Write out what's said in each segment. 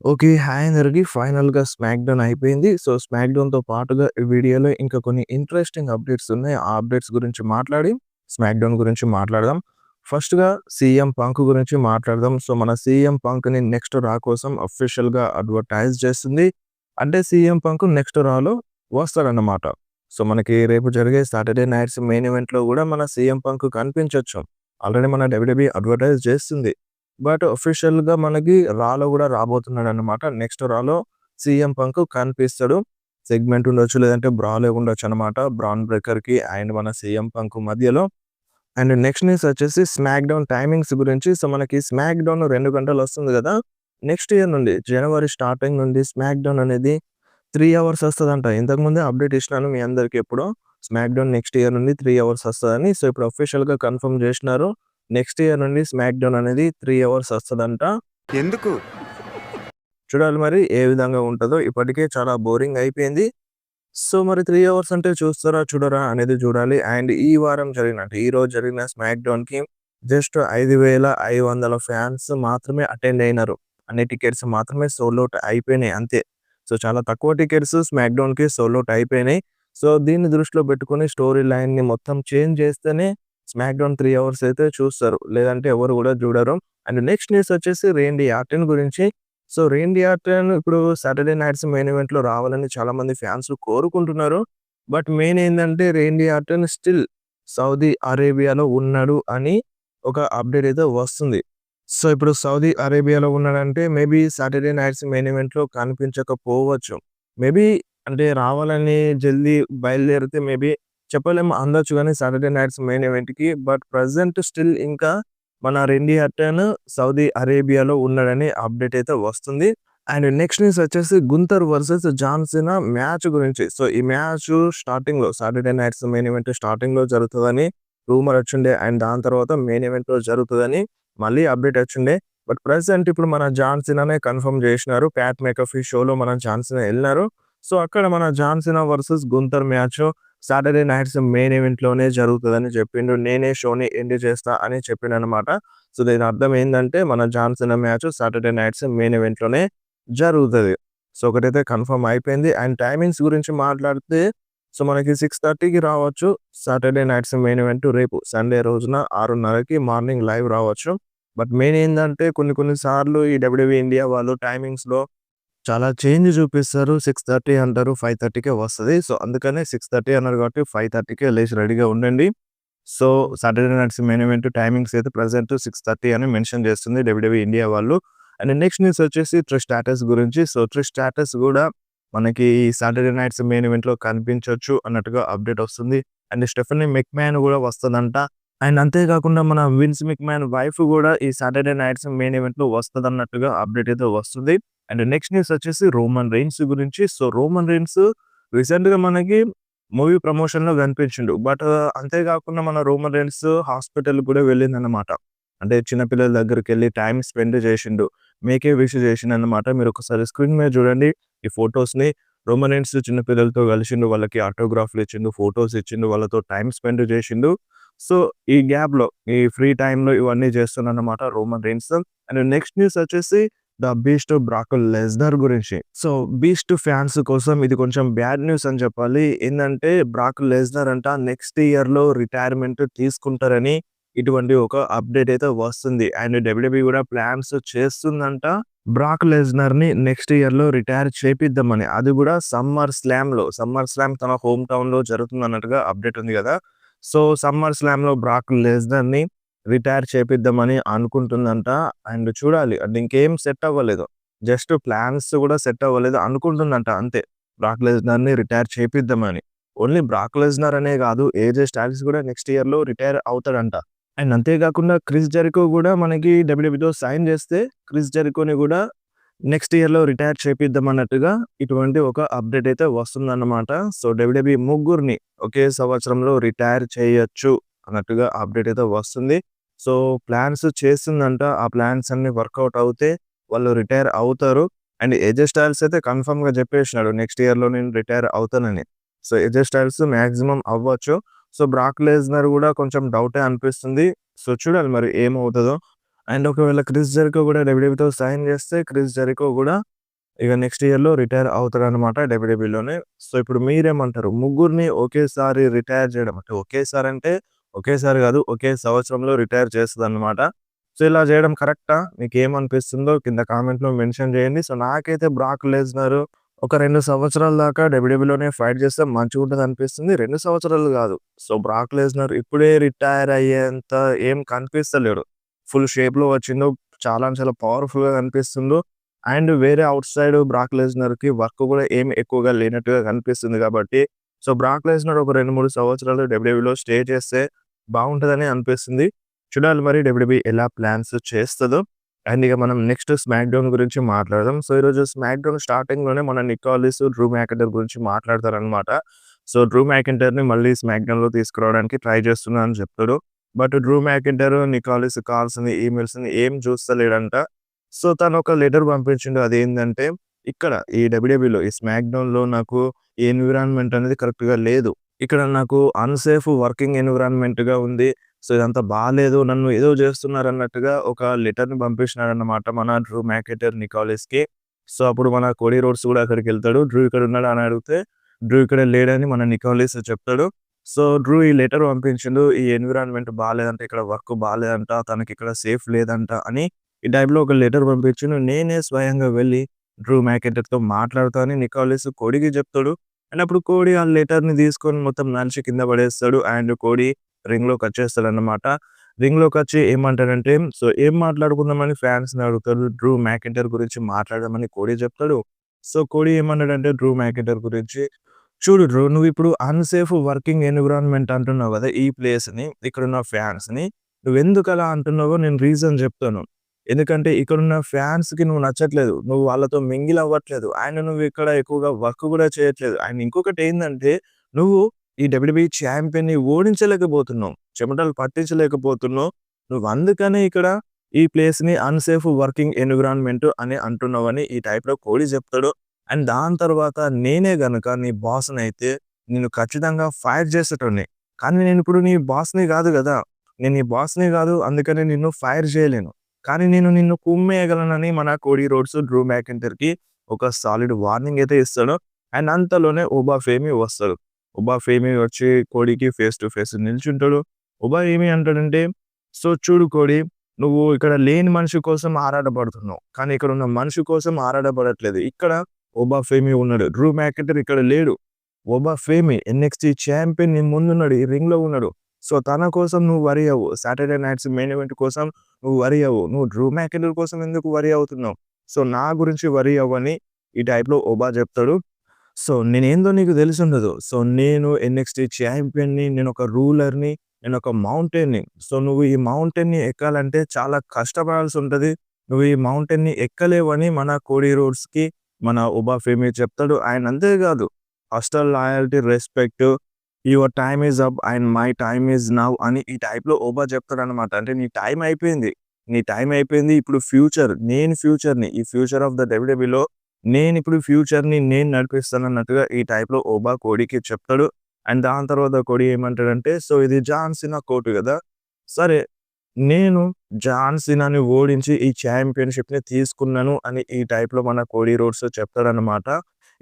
Okay. Hi అందరికి. ఫైనల్‌గా smack down అయిపోయింది. సో, స్మాక్ డౌన్‌తో పాటుగా ఈ వీడియోలో ఇంకా కొన్ని ఇంట్రెస్టింగ్ అప్డేట్స్ ఉన్నాయి. ఆ అప్డేట్స్ గురించి మాట్లాడి స్మాక్ డౌన్ గురించి మాట్లాడదాం. ఫస్ట్‌గా సీఎం పంక్ గురించి మాట్లాడదాం. సో, మన సీఎం పంక్‌ని నెక్స్ట్ రా కోసం అఫీషియల్‌గా అడ్వర్టైజ్ చేస్తుంది. అంటే సీఎం పంక్ నెక్స్ట్ రాలో వస్తాడన్నమాట. సో, మనకి రేపు జరిగే సాటర్‌డే నైట్స్ మెయిన్ ఈవెంట్‌లో గూడా మన సీఎం పంక్ కనిపించొచ్చు. ఆల్రెడీ మన డబ్ల్యూడబ్ల్యూఈ అడ్వర్టైజ్ చేస్తుంది. బట్ అఫీషియల్‌గా మనకి రాలో గూడా రాబోతున్నాడన్నమాట. నెక్స్ట్ రాలో సీఎం పంక్ కనిపిస్తాడు. సెగ్మెంట్ ఉండొచ్చు. లేదంటే బ్రాలే ఉండొచ్చన్నమాట. బ్రాన్ బ్రేకర్‌కి అండ్ మన సీఎం పంక్ మధ్యలో. అండ్ నెక్స్ట్ న్యూస్ వచ్చేసి స్మాక్ డౌన్ టైమింగ్స్ గురించి. సో, మనకి స్మాక్ డౌన్ 2 గంటలొస్తుంది గదా! నెక్స్ట్ ఇయర్ నుండి జనవరి స్టార్టింగ్ నుండి స్మాక్ డౌన్ అనేది 3 అవర్స్ వస్తదంట. ఇంతకుముందే అప్డేట్ ఇచ్చినాను మీ అందరికి ఎప్పుడో. స్మాక్ డౌన్ నెక్స్ట్ ఇయర్ నుండి 3 అవర్స్ వస్తదని. సో, ఇప్పుడు అఫీషియల్‌గా కన్ఫర్మ్ జేసినారు. నెక్స్ట్ ఇయర్ నుండి స్మాక్ డౌన్ అనేది 3 అవర్స్ వస్తదంట. ఎందుకు? చూడాలి మరి ఏ విధంగా ఉంటదో. ఇప్పటికే చాలా బోరింగ్ అయిపోయింది. సో, మరి 3 అవర్స్ అంటే చూస్తారా? చూడరా? అనేది చూడాలి. అండ్ ఈ వారం జరిగిన అంటే ఈరోజు జరిగిన స్మాక్ డౌన్‌కి జస్ట్ 5,500 ఫ్యాన్స్ మాత్రమే అటెండ్ అయినారు. అన్ని టికెట్స్ మాత్రమే సోల్డ్ ఔట్ అయిపోయినాయి అంతే. సో, చాలా తక్కువ టికెట్స్ స్మాక్ డౌన్‌కి సోల్డ్ ఔట్ అయిపోయినాయి. సో, దీన్ని దృష్టిలో పెట్టుకొని స్టోరీ లైన్‌ని మొత్తం చేంజ్ చేస్తేనే స్మాక్ డౌన్ 3 అవర్స్ అయితే చూస్తారు. లేదంటే ఎవరు కూడా చూడరు. అండ్ నెక్స్ట్ న్యూస్ వచ్చేసి రేండీ ఆర్టన్ గురించి. సో, రేండీ ఆర్టన్ ఇప్పుడు సాటర్‌డే నైట్స్ మెయిన్ ఈవెంట్‌లో రావాలని చాలామంది ఫ్యాన్స్ కోరుకుంటున్నారు. బట్ మెయిన్ ఏందంటే రేండీ ఆర్టన్ స్టిల్ సౌదీ అరేబియాలో ఉన్నాడు అని ఒక అప్డేట్ అయితే వస్తుంది. సో, ఇప్పుడు సౌదీ అరేబియాలో ఉన్నాడంటే మేబీ సాటర్‌డే నైట్స్ మెయిన్ ఈవెంట్‌లో కనిపించకపోవచ్చు. మేబీ అంటే రావాలని జల్దీ బయలుదేరితే మేబీ చెప్పలేము అందొచ్చు గానీ సాటర్‌డే నైట్స్ మెయిన్ ఈవెంట్‌కి. బట్ ప్రెజెంట్ స్టిల్ ఇంకా మన రెండీ హట్టన్ సౌదీ అరేబియాలో ఉన్నాడని అప్డేట్ అయితే వస్తుంది. అండ్ నెక్స్ట్ న్యూస్ వచ్చేసి గుంతర్ వర్సెస్ జాన్ సీనా మ్యాచ్ గురించి. సో, ఈ మ్యాచ్ స్టార్టింగ్‌లో సాటర్‌డే నైట్స్ మెయిన్ ఈవెంట్ స్టార్టింగ్‌లో జరుగుతదని రూమర్ వచ్చిండే. అండ్ దాని తర్వాత మెయిన్ ఈవెంట్‌లో జరుగుతదని మళ్ళీ అప్డేట్ వచ్చిండే. బట్ ప్రెజెంట్ ఇప్పుడు మన జాన్ సీనానే కన్ఫర్మ్ చేసినారు. ప్యాట్ మెకఫీ షోలో మన జాన్ సీనా ఎళ్లారు. సో, అక్కడ మన జాన్ సీనా versus గుంతర్ match Saturday Night's Main ఈవెంట్‌లోనే జరుగుతదని చెప్పిండు. నేనే షోని ఎండ్ చేస్తా అని చెప్పిండనమాట. సో, దీని అర్థం ఏందంటే మన John Cena match Saturday Night's Main ఈవెంట్‌లోనే జరుగుతది. సో, ఒకటైతే కన్ఫర్మ్ అయిపోయింది. అండ్ టైమింగ్స్ గురించి మాట్లాడితే సో, మనకి 6:30కి రావచ్చు. సాటర్‌డే నైట్స్ మెయిన్ ఈవెంట్ రేపు సండే రోజున 6:30కి మార్నింగ్ లైవ్ రావచ్చు. బట్ మెయిన్ ఏందంటే కొన్ని కొన్ని సార్లు ఈ డబ్ల్యూడబ్ల్యూఈ ఇండియా వాళ్ళు టైమింగ్స్‌లో చాలా చేంజ్ చూపిస్తారు. 6:30 అంటారు. 5:30కే వస్తది. సో, అందుకనే 6:30 అన్నారు కాబట్టి 5:30కే లేసి రెడీగా ఉండండి. So, Saturday Night's main event timings అయితే ప్రెజెంట్ 6:30 అని మెన్షన్ చేస్తుంది డబ్ల్యూడబ్ల్యూఈ ఇండియా వాళ్ళు. అండ్ నెక్స్ట్ న్యూస్ వచ్చేసి ట్రిష్ స్ట్రాటస్ గురించి. సో, ట్రిష్ స్ట్రాటస్ గూడా మనకి సాటర్‌డే నైట్స్ మెయిన్ ఈవెంట్‌లో కనిపించొచ్చు అన్నట్టుగా అప్డేట్ వస్తుంది. అండ్ స్టెఫనీ మెక్‌మ్యాన్ గూడా వస్తదంట. అండ్ అంతే కాకుండా మన విన్స్ మెక్‌మ్యాన్ వైఫ్ గూడా ఈ సాటర్‌డే నైట్స్ మెయిన్ ఈవెంట్‌లో వస్తదన్నట్టుగా అప్డేట్ అయితే వస్తుంది. అండ్ నెక్స్ట్ న్యూస్ వచ్చేసి రోమన్ రైన్స్ గురించి. సో, రోమన్ రైన్స్ రీసెంట్‌గా మనకి మూవీ ప్రమోషన్‌లో కనిపించిండు. బట్ అంతే కాకుండా మన రోమన్ రైన్స్ హాస్పిటల్‌కి కూడా వెళ్ళిందన్నమాట. అంటే చిన్న పిల్లల దగ్గరికెళ్ళి టైమ్ స్పెండ్ చేసిండు. మేకే విష్ చేసిండన్నమాట. మీరొకసారి స్క్రీన్ మీద చూడండి ఈ ఫోటోస్‌ని. రోమన్ రైన్స్ చిన్న పిల్లలతో కలిసిండు. వాళ్ళకి ఆటోగ్రాఫ్‌లు ఇచ్చిండు. ఫోటోస్ ఇచ్చిండు. వాళ్ళతో టైమ్ స్పెండ్ చేసిండు. సో, ఈ గ్యాప్‌లో ఈ ఫ్రీ టైమ్‌లో ఇవన్నీ చేస్తుండన్నమాట Roman Reigns. And next news వచ్చేసి ద బీస్ట్ బ్రాక్ లెస్నర్ గురించి. సో, బీస్ట్ ఫ్యాన్స్ కోసం ఇది కొంచెం బ్యాడ్ న్యూస్ అని చెప్పాలి. ఏందంటే బ్రాక్ లెస్నర్ అంట నెక్స్ట్ ఇయర్‌లో రిటైర్మెంట్ తీసుకుంటారని ఇటువంటి ఒక అప్డేట్ అయితే వస్తుంది. అండ్ డబ్ల్యూడబ్ల్యూఈ కూడా ప్లాన్స్ చేస్తుందంట. బ్రాక్ లెస్నర్‌ని నెక్స్ట్ ఇయర్‌లో రిటైర్ చేపిద్దామని. అది కూడా సమ్మర్ స్లామ్‌లో. సమ్మర్ స్లామ్ తన హోమ్ టౌన్‌లో జరుగుతుందన్నట్టుగా అప్డేట్ ఉంది గదా! సో, సమ్మర్ స్లామ్‌లో బ్రాక్ లెస్నర్‌ని రిటైర్ చేపిద్దామని అనుకుంటుందంట. అండ్ చూడాలి. అది ఇంకేం సెట్ అవ్వలేదు. జస్ట్ ప్లాన్స్ కూడా సెట్ అవ్వలేదు. అనుకుంటుందంట అంతే. బ్రాక్ లెస్నర్‌ని రిటైర్ చేపిద్దామని. ఓన్లీ బ్రాక్ లెస్నర్ అనే కాదు ఏజే స్టైల్స్ కూడా నెక్స్ట్ ఇయర్‌లో రిటైర్ అవుతాడంట. అండ్ అంతే కాకుండా క్రిస్ జెరికో కూడా మనకి డబ్ల్యూడబ్ల్యూఈతో సైన్ చేస్తే క్రిస్ జెరికోని కూడా నెక్స్ట్ ఇయర్‌లో రిటైర్ చేపిద్దామన్నట్టుగా ఇటువంటి ఒక అప్డేట్ అయితే వస్తుందన్నమాట. సో, డబ్ల్యూడబ్ల్యూఈ ముగ్గురిని ఒకే సంవత్సరంలో రిటైర్ చేయొచ్చు అన్నట్టుగా అప్డేట్ అయితే వస్తుంది. సో, ప్లాన్స్ చేస్తుందంట. ఆ ప్లాన్స్ అన్నీ వర్కౌట్ అవుతే వాళ్ళు రిటైర్ అవుతారు. అండ్ ఏజే స్టైల్స్ అయితే కన్ఫర్మ్‌గా చెప్పేసినాడు. నెక్స్ట్ ఇయర్‌లో నేను రిటైర్ అవుతానని. సో, ఏజే స్టైల్స్ మాక్సిమం అవ్వచ్చు. సో, బ్రాక్ లెస్నర్ గూడా కొంచెం డౌటే అనిపిస్తుంది. సో, చూడాలి మరి ఏమవుతదో. అండ్ ఒకవేళ క్రిస్ జెరికో గూడా డబ్ల్యూడబ్ల్యూతో సైన్ జేస్తే క్రిస్ జెరికో గూడా ఇక నెక్స్ట్ ఇయర్‌లో రిటైర్ అవుతాడనమాట డబ్ల్యూడబ్ల్యూలోనే. సో, ఇప్పుడు మీరేమంటారు? ముగ్గురిని ఒకేసారి రిటైర్ చేయడం అంటే ఒకేసారంటే ఒకేసారి గాదు. ఒకే సంవత్సరంలో రిటైర్ చేస్తదనమాట. సో, ఇలా చేయడం కరెక్టా? మీకేమనిపిస్తుందో కింద కామెంట్‌లో మెన్షన్ చేయండి. సో, నాకైతే బ్రాక్ లెస్నర్ ఒక 2 సంవత్సరాల దాకా డబ్ల్యూడబ్ల్యూలోనే ఫైట్ చేస్తే మంచిగుంటదనిపిస్తుంది. 2 సంవత్సరాలు గాదు. సో, బ్రాక్ లెస్నర్ ఇప్పుడే రిటైర్ అయ్యేంత ఏం కనిపిస్తలేడు. ఫుల్ షేప్‌లో వచ్చిండు. చాలా అంటే చాలా పవర్‌ఫుల్‌గా కనిపిస్తుండు. అండ్ వేరే ఔట్ సైడ్ బ్రాక్ లెస్నర్‌కి వర్క్ గూడా ఏమి ఎక్కువగా లేనట్టుగా కనిపిస్తుంది గాబట్టి, సో, బ్రాక్ లెస్నర్ ఒక 2, 3 సంవత్సరాలు డబ్ల్యూడబ్ల్యూలో స్టే చేస్తే బావుంటదని అనిపిస్తుంది. చూడాలి మరి డబ్ల్యూడబ్ల్యూఈ ఎలా ప్లాన్స్ చేస్తదో. అండ్ ఇక మనం నెక్స్ట్ స్మాక్ డౌన్ గురించి మాట్లాడదాం. సో, ఈరోజు స్మాక్ డౌన్ స్టార్టింగ్‌లోనే మన నికాలిస్, డ్రూ మెకింటైర్ గురించి మాట్లాడతారనమాట. సో, డ్రూ మెకింటైర్‌ని మళ్ళీ స్మాక్ డౌన్‌లో తీసుకురావడానికి ట్రై చేస్తున్నా అని చెప్తాడు. బట్ డ్రూ మెకింటైర్ నికాలిస్ కాల్స్‌ని, ఈమెయిల్స్‌ని ఏం చూస్తలేడంట. So, తనొక letter పంపించిండు. అదేందంటే, ఇక్కడ ఈ డబ్ల్యూడబ్ల్యూలో ఈ స్మాక్ డౌన్‌లో నాకు ఈ ఎన్విరాన్మెంట్ అనేది కరెక్ట్‌గా లేదు. ఇక్కడ నాకు అన్‌సేఫ్ వర్కింగ్ ఎన్విరాన్మెంట్‌గా ఉంది. సో, ఇదంతా బాలేదు. నన్ను ఏదో జేస్తున్నారన్నట్టుగా ఒక లెటర్‌ని పంపించినాడన్నమాట మన డ్రూ మెకింటైర్ నికాలిస్‌కి. సో, అప్పుడు మన కోడీ రోడ్స్ గూడా అక్కడికెళ్తాడు. డ్రూ ఇక్కడున్నాడా అని అడిగితే, డ్రూ ఇక్కడ లేడని మన నికాలిస్ చెప్తాడు. సో, డ్రూ ఈ లెటర్ పంపించిండు. ఈ ఎన్విరాన్మెంట్ బాలేదంట. ఇక్కడ వర్క్ బాలేదంట. తనకిక్కడ సేఫ్ లేదంట అని ఈ టైప్‌లో ఒక లెటర్ పంపించిండు. నేనే స్వయంగా వెళ్లి డ్రూ మెకింటైర్‌తో మాట్లాడుతా అని నికాలిస్ కోడీకి చెప్తాడు. అండ్ అప్పుడు కోడీ ఆ లెటర్‌ని తీసుకొని మొత్తం నలిచి కింద పడేస్తాడు. And Cody రింగ్‌లోకొచ్చేస్తాడన్నమాట. రింగ్‌లోకొచ్చి ఏమంటాడంటే, సో, ఏం మాట్లాడుకుందామని ఫ్యాన్స్‌ని అడుగుతాడు. డ్రూ మెకింటైర్ గురించి మాట్లాడదామని కోడీ చెప్తాడు. సో, కోడీ ఏమన్నాడంటే డ్రూ మెకింటైర్ గురించి, చూడు డ్రూ నువ్విప్పుడు అన్‌సేఫ్ వర్కింగ్ ఎన్విరాన్మెంట్ అంటున్నావు గదా! ఈ ప్లేస్‌ని, ఇక్కడున్న ఫ్యాన్స్‌ని. నువ్వెందుకలా అంటున్నావో నేను రీజన్ చెప్తాను. ఎందుకంటే ఇక్కడున్న ఫ్యాన్స్‌కి నువ్వు నచ్చట్లేదు. నువ్వు వాళ్ళతో మింగిల్ అవ్వట్లేదు. అండ్ నువ్విక్కడ ఎక్కువగా వర్క్ గూడా చేయట్లేదు. అండ్ ఇంకొకటేందంటే, నువ్వు ఈ డబ్ల్యూడబ్ల్యూఈ ఛాంపియన్‌ని ఓడించలేకపోతున్నావు. చెమటలు పట్టించలేకపోతున్నావు. నువ్వందుకనే ఇక్కడ ఈ ప్లేస్‌ని అన్‌సేఫ్ వర్కింగ్ ఎన్విరాన్మెంట్ అని అంటున్నావని ఈ టైప్‌లో కోడీ చెప్తాడు. అండ్ దాని తర్వాత నేనే గనక నీ బాస్‌నైతే నిన్ను ఖచ్చితంగా ఫైర్ చేసేటోడిని. కానీ నేనిప్పుడు నీ బాస్‌ని గాదు గదా! నేను నీ బాస్‌ని గాదు. అందుకని నిన్ను ఫైర్ చేయలేను. కానీ నేను నిన్ను కుమ్మేయగలనని మన కోడీ రోడ్స్ డ్రూ మెకింటైర్‌కి ఒక సాలిడ్ వార్నింగ్ అయితే ఇస్తాడు. అండ్ అంతలోనే ఒబా ఫేమి వస్తాడు. ఒబా ఫేమి వచ్చి కోడీకి ఫేస్ టు ఫేస్ నిల్చుంటాడు. ఒబా ఏమి అంటాడంటే, "సో చూడు కోడీ, నువ్వు ఇక్కడ లేని మనిషి కోసం ఆరాటపడుతున్నావు. కానీ ఇక్కడున్న మనిషి కోసం ఆరాటపడట్లేదు. ఇక్కడ ఒబా ఫేమి ఉన్నాడు. డ్రూ మెకింటైర్ ఇక్కడ లేడు. ఒబా ఫేమి ఎన్‌ఎక్స్‌టీ ఛాంపియన్ నీ ముందున్నాడు. ఈ రింగ్‌లో ఉన్నాడు. సో తన కోసం నువ్వు వరీ అవ్వు. సాటర్‌డే నైట్స్ మెయిన్ ఈవెంట్ కోసం నువ్వు వరీ అవ్వు. నువ్వు డ్రూ మెకింటైర్ కోసం ఎందుకు వరీ అవుతున్నావు? సో నా గురించి వరీ అవ్వని" ఈ టైప్‌లో ఒబా చెప్తాడు. సో, నేనేందో నీకు తెలిసుండదు. సో, నేను ఎన్‌ఎక్స్‌టీ ఛాంపియన్‌ని, నేనొక రూలర్‌ని, నేనొక మౌంటైన్‌ని. సో, నువ్వు ఈ మౌంటైన్‌ని ఎక్కాలంటే చాలా కష్టపడాల్సుంటది. నువ్వు ఈ మౌంటైన్‌ని ఎక్కలేవని మన కోడీ రోడ్స్‌కి మన ఒబా ఫేమి చెప్తాడు. అండ్ అంతే కాదు, hostel loyalty, respect, your time is up and my time is now అని ఈ టైప్‌లో ఒబా చెప్తాడనమాట. అంటే నీ టైమ్ అయిపోయింది. నీ టైమ్ అయిపోయింది. ఇప్పుడు ఫ్యూచర్, నేను ఫ్యూచర్‌ని, ఈ ఫ్యూచర్ ఆఫ్ ద డబ్ల్యూడబ్ల్యూలో నేనిప్పుడు ఫ్యూచర్‌ని నేను నడిపిస్తానన్నట్టుగా ఈ టైప్‌లో ఒబా కోడీకి చెప్తాడు. అండ్ దాని తర్వాత కోడీ ఏమంటాడంటే, సో ఇది జాన్ సీనా కోర్ట్ గదా! సరే, నేను జాన్ సీనాని ఓడించి ఈ ఛాంపియన్‌షిప్‌ని తీసుకున్నాను అని ఈ టైప్‌లో మన కోడీ రోడ్స్ చెప్తాడన్నమాట.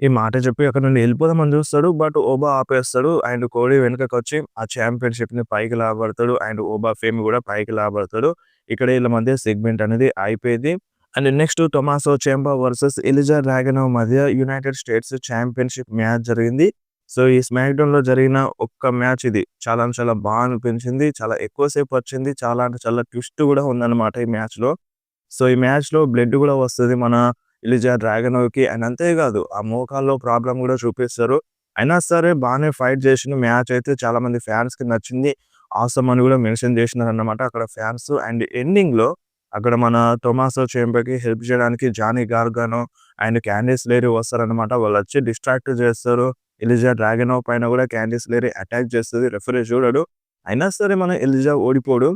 ఈ మాట చెప్పి అక్కడి నుండి ఎళ్ళిపోదామని చూస్తాడు. బట్ ఒబా ఆపేస్తాడు. అండ్ కోడీ వెనకకొచ్చి ఆ ఛాంపియన్‌షిప్‌ని పైకి లాగబడతాడు. అండ్ ఒబా ఫేమ్ గూడా పైకి లాగబడతాడు. ఇక్కడ ఈళ్ళ మధ్య సెగ్మెంట్ అనేది అయిపోయింది. And next Tommaso ciampa versus Ilja Dragunov మధ్య యునైటెడ్ స్టేట్స్ ఛాంపియన్‌షిప్ మ్యాచ్ జరిగింది. సో, ఈ స్మాక్ డౌన్‌లో జరిగిన ఒక్క మ్యాచ్ ఇది. చాలా అంటే చాలా బా అనిపించింది. చాలా ఎక్కువ సేపు వచ్చింది. చాలా అంటే చాలా ట్విస్ట్ గూడా ఉందన్నమాట ఈ మ్యాచ్‌లో. సో, ఈ మ్యాచ్‌లో బ్లడ్ గూడా వస్తది మన ఎలిజా డ్రాగనోవ్‌కి. అండ్ అంతే గాదు, ఆ మోకాల్లో ప్రాబ్లమ్ గూడా చూపిస్తారు. అయినా సరే బానే ఫైట్ చేసిండు. మ్యాచ్ అయితే చాలా మంది ఫ్యాన్స్‌కి నచ్చింది. ఆసమ్ అని గూడా మెన్షన్ చేసినారన్నమాట అక్కడ ఫ్యాన్స్. అండ్ ఎండింగ్‌లో అక్కడ మన టొమాసో ciampaకి హెల్ప్ చేయడానికి జానీ గార్గానో అండ్ క్యాండిస్ లేరీ వస్తారన్నమాట. వాళ్ళొచ్చి డిస్ట్రాక్ట్ చేస్తారు. ఎలిజా డ్రాగనోవ్ పైన గూడా క్యాండిస్ లేరీ అటాక్ చేస్తది. రెఫరీ చూడడు. అయినా సరే మన ఎలిజా ఓడిపోడు.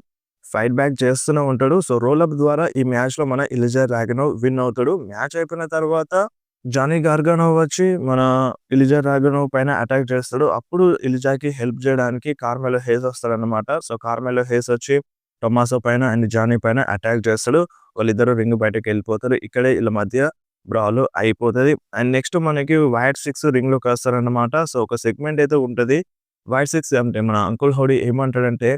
ఫైట్ బ్యాక్ చేస్తూనే ఉంటాడు. సో, రోల్ అప్ ద్వారా ఈ మ్యాచ్‌లో మన ఎలిజా డ్రాగనోవ్ విన్ అవుతాడు. మ్యాచ్ అయిపోయిన తర్వాత జానీ గార్గానో వచ్చి మన ఎలిజా డ్రాగనోవ్ పైన అటాక్ చేస్తాడు. అప్పుడు ఎలిజాకి హెల్ప్ చేయడానికి కార్మెలో హేస్ వస్తాడన్నమాట. సో, కార్మెలో హేస్ వచ్చి టొమాసో పైన అండ్ జానీ పైన అటాక్ చేస్తాడు. వాళ్ళిద్దరూ రింగ్ బయటకెళ్ళిపోతారు. ఇక్కడే ఈళ్ళ మధ్య బ్రాలు అయిపోతది. అండ్ నెక్స్ట్ మనకి వైట్ 6 రింగ్‌లోకొస్తారనమాట. సో, ఒక సెగ్మెంట్ అయితే ఉంటది. వైట్ 6 అంటే మన అంకుల్ హౌడీ ఏమంటాడంటే,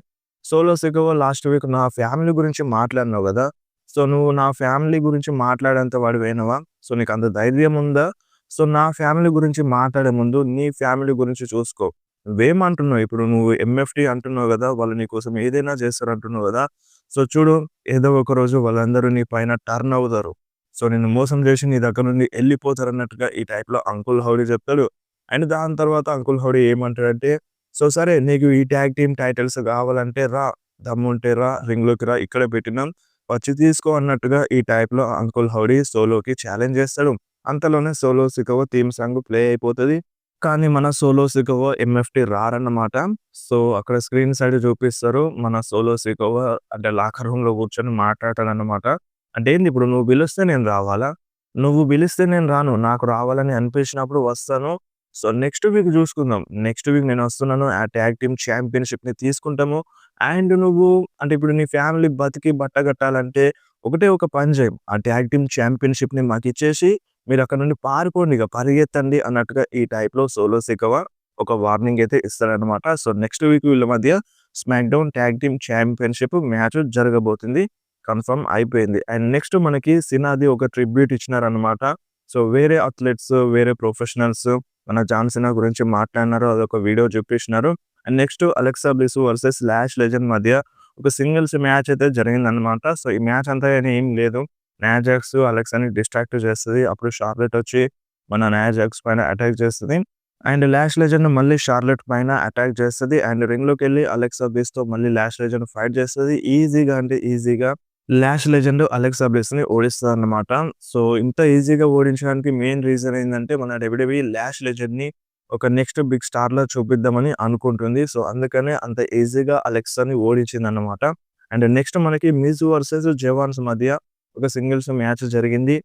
"సోలో సికోవ లాస్ట్ వీక్ నా ఫ్యామిలీ గురించి మాట్లాడినావు గదా! సో, నువ్వు నా ఫ్యామిలీ గురించి మాట్లాడేంత వాడివైనవా? సో, నీకంత ధైర్యం ఉందా? సో, నా ఫ్యామిలీ గురించి మాట్లాడే ముందు నీ ఫ్యామిలీ గురించి చూసుకో. నువ్వేమంటున్నావు ఇప్పుడు నువ్వు ఎంఎఫ్‌టి అంటున్నావు గదా! వాళ్ళు నీ కోసం ఏదైనా చేస్తారంటున్నావు గదా! సో, చూడు ఏదో ఒక రోజు వాళ్ళందరూ నీ పైన టర్న్ అవుతారు. సో, నిన్ను మోసం చేసి నీ దగ్గర నుండి ఎళ్ళిపోతారన్నట్టుగా" ఈ టైప్‌లో అంకుల్ హౌడీ చెప్తాడు. అండ్ దాని తర్వాత అంకుల్ హౌడీ ఏమంటాడంటే, "సో, సరే నీకు ఈ టాగ్ టీమ్ టైటిల్స్ కావాలంటే రా. దమ్ముంటే రా. రింగ్‌లోకి రా. ఇక్కడే పెట్టినాం. వచ్చి తీసుకో" అన్నట్టుగా ఈ టైప్‌లో అంకుల్ హౌడీ సోలోకి ఛాలెంజ్ చేస్తాడు. అంతలోనే సోలో సికోవ థీమ్ సాంగ్ ప్లే అయిపోతది. కానీ మన సోలో సికోవ, ఎంఎఫ్‌టి రారన్నమాట. సో, అక్కడ స్క్రీన్ సైడ్ చూపిస్తారు. మన సోలో సికోవ అంటే లాకర్ రూమ్‌లో కూర్చొని మాట్లాడతాడన్నమాట. అంటే ఏంది ఇప్పుడు నువ్వు పిలిస్తే నేను రావాలా? నువ్వు పిలిస్తే నేను రాను. నాకు రావాలని అనిపించినప్పుడు వస్తాను. సో, నెక్స్ట్ వీక్ చూసుకుందాం. నెక్స్ట్ వీక్ నేనొస్తున్నాను. ఆ టాగ్ టీమ్ ఛాంపియన్‌షిప్‌ని తీసుకుంటాము. అండ్ నువ్వు అంటే ఇప్పుడు నీ ఫ్యామిలీ బతికి బట్టగట్టాలంటే ఒకటే ఒక పని చేయి. ఆ టాగ్ టీమ్ ఛాంపియన్‌షిప్‌ని మాకిచ్చేసి మీరక్కడి నుండి పారిపోండి ఇగ. పరిగెత్తండి అన్నట్టుగా ఈ టైప్‌లో సోలో సికోవ ఒక వార్నింగ్ అయితే ఇస్తాడనమాట. సో, నెక్స్ట్ వీక్ వీళ్ళ మధ్య SmackDown tag team championship match జరగబోతుంది. కన్ఫర్మ్ అయిపోయింది. అండ్ నెక్స్ట్ మనకి సినాది ఒక ట్రిబ్యూట్ ఇచ్చినారనమాట. సో, వేరే అథ్లెట్స్, వేరే ప్రొఫెషనల్స్ మన జాన్ సినా గురించి మాట్లాడినారు. అదొక వీడియో చూపించినారు. And next Alexa Bliss versus Lash Legend మధ్య ఒక సింగిల్స్ మ్యాచ్ అయితే జరిగిందనమాట. సో, ఈ మ్యాచ్ అంతా ఏం లేదు. నియా జాక్స్ అలెక్సాని డిస్ట్రాక్ట్ చేస్తది. అప్పుడు షార్లెట్ వచ్చి మన నియా జాక్స్ పైన అటాక్ చేస్తది. అండ్ లాష్ లెజెండ్ మళ్ళీ షార్లెట్ పైన అటాక్ చేస్తది. అండ్ రింగ్‌లోకెళ్ళి అలెక్సా బ్లిస్‌తో మళ్ళీ లాష్ లెజెండ్ ఫైట్ చేస్తది. ఈజీగా అంటే ఈజీగా లాష్ లెజెండ్ అలెక్సా బ్లిస్‌ని ఓడిస్తదన్నమాట. సో, ఇంత ఈజీగా ఓడించడానికి మెయిన్ రీజన్ ఏందంటే మన డబ్ల్యూడబ్ల్యూఈ లాష్ లెజెండ్‌ని ఒక నెక్స్ట్ బిగ్ స్టార్‌లా చూపిద్దామని అనుకుంటుంది. సో, అందుకనే అంత ఈజీగా అలెక్సాని ఓడించిందన్నమాట. అండ్ నెక్స్ట్ మనకి మిజ్ వర్సెస్ జెవాన్స్ మధ్య ఒక సింగిల్స్ మ్యాచ్ జరిగింది.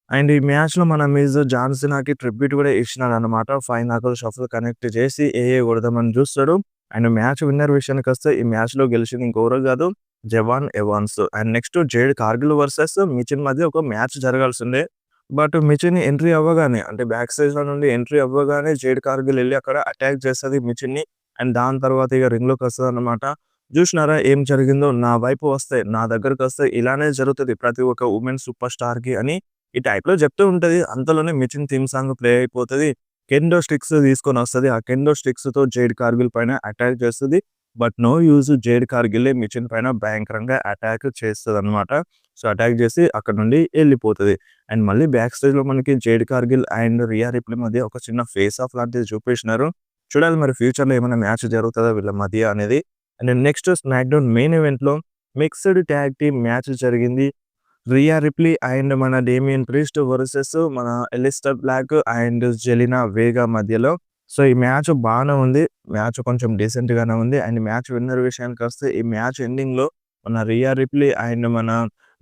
అండ్ ఈ మ్యాచ్‌లో మన మిజ్ జాన్ సీనాకి ట్రిబ్యూట్ కూడా ఇచ్చినాడన్నమాట. 5 నాకౌట్ షఫుల్ కనెక్ట్ చేసి ఏఏ కొడదామని చూస్తాడు. అండ్ మ్యాచ్ విన్నర్ విషయానికొస్తే ఈ మ్యాచ్‌లో గెలిచింది ఇంకెవరో కాదు Je'Von Evans. And next Jade Cargill versus Michin మధ్య ఒక మ్యాచ్ జరగాల్సిందే. బట్ మిచిన్ ఎంట్రీ అవ్వగానే అంటే బ్యాక్ స్టేజ్‌లో నుండి ఎంట్రీ అవ్వగానే జేడ్ కార్గిల్ ఎళ్లి అక్కడ అటాక్ చేస్తది మిచిన్‌ని. అండ్ దాని తర్వాత ఇగ రింగ్‌లోకొస్తదన్నమాట. జూషినారా ఏం జరిగిందో? నా వైపు వస్తే, నా దగ్గరకొస్తే ఇలానే జరుగుతది ప్రతి ఒక్క వుమెన్ సూపర్ స్టార్‌కి అని ఈ టైప్‌లో చెప్తూ ఉంటది. అంతలోనే మిచిన్ థీమ్ సాంగ్ ప్లే అయిపోతది. కెండో స్టిక్స్ తీసుకొనొస్తది. ఆ కెండో స్టిక్స్‌తో జేడ్ కార్గిల్ పైన అటాక్ చేస్తది. బట్ నో యూజ్ జేడ్ కార్గిలే మిచిన్ పైన భయంకరంగా అటాక్ చేస్తదనమాట. సో, అటాక్ చేసి అక్కడి నుండి ఎళ్ళిపోతది. అండ్ మళ్ళీ బ్యాక్ స్టేజ్‌లో మనకి జేడ్ కార్గిల్ అండ్ రియా రిప్లీ మధ్య ఒక చిన్న ఫేస్ ఆఫ్ లాంటిది చూపించినారు. చూడాలి మరి ఫ్యూచర్‌లో ఏమైనా మ్యాచ్ జరుగుతదా వీళ్ళ మధ్య అనేది. And next smack down main ఈవెంట్‌లో మిక్స్డ్ టాగ్ టీమ్ మ్యాచ్ జరిగింది. రియా రిప్లీ అండ్ మన డేమియన్ ప్రీస్ట్ వర్సెస్ మన ఎలిస్టర్ బ్లాక్ అండ్ జెలినా వేగా మధ్యలో. సో, ఈ మ్యాచ్ బానే ఉంది. మ్యాచ్ కొంచెం డీసెంట్‌గానే ఉంది. అండ్ మ్యాచ్ విన్నర్ విషయానికొస్తే ఈ మ్యాచ్ ఎండింగ్‌లో మన రియా రిప్లీ అండ్ మన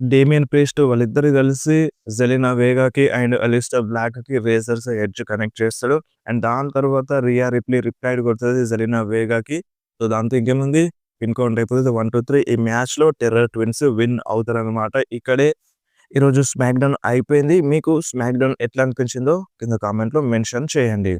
డేమియన్ ప్రీస్ట్ వాళ్ళిద్దరూ కలిసి జెలినా వేగాకి అండ్ ఎలిస్టర్ బ్లాక్‌కి రేజర్స్ ఎడ్జ్ కనెక్ట్ చేస్తాడు. అండ్ దాని తర్వాత రియా రిప్లీ రిప్టైర్డ్ కొడతది జెలినా వేగాకి. సో, దాంతో ఇంకేముంది పిన్ కౌంట్ అయిపోతది 1, 2, 3 ఈ మ్యాచ్‌లో టెర్రర్ ట్విన్స్ విన్ అవుతారనమాట. ఇక్కడే ఈరోజు స్మాక్ డౌన్ అయిపోయింది. మీకు స్మాక్ డౌన్ ఎట్లా అనిపించిందో కింద కామెంట్‌లో మెన్షన్ చేయండి.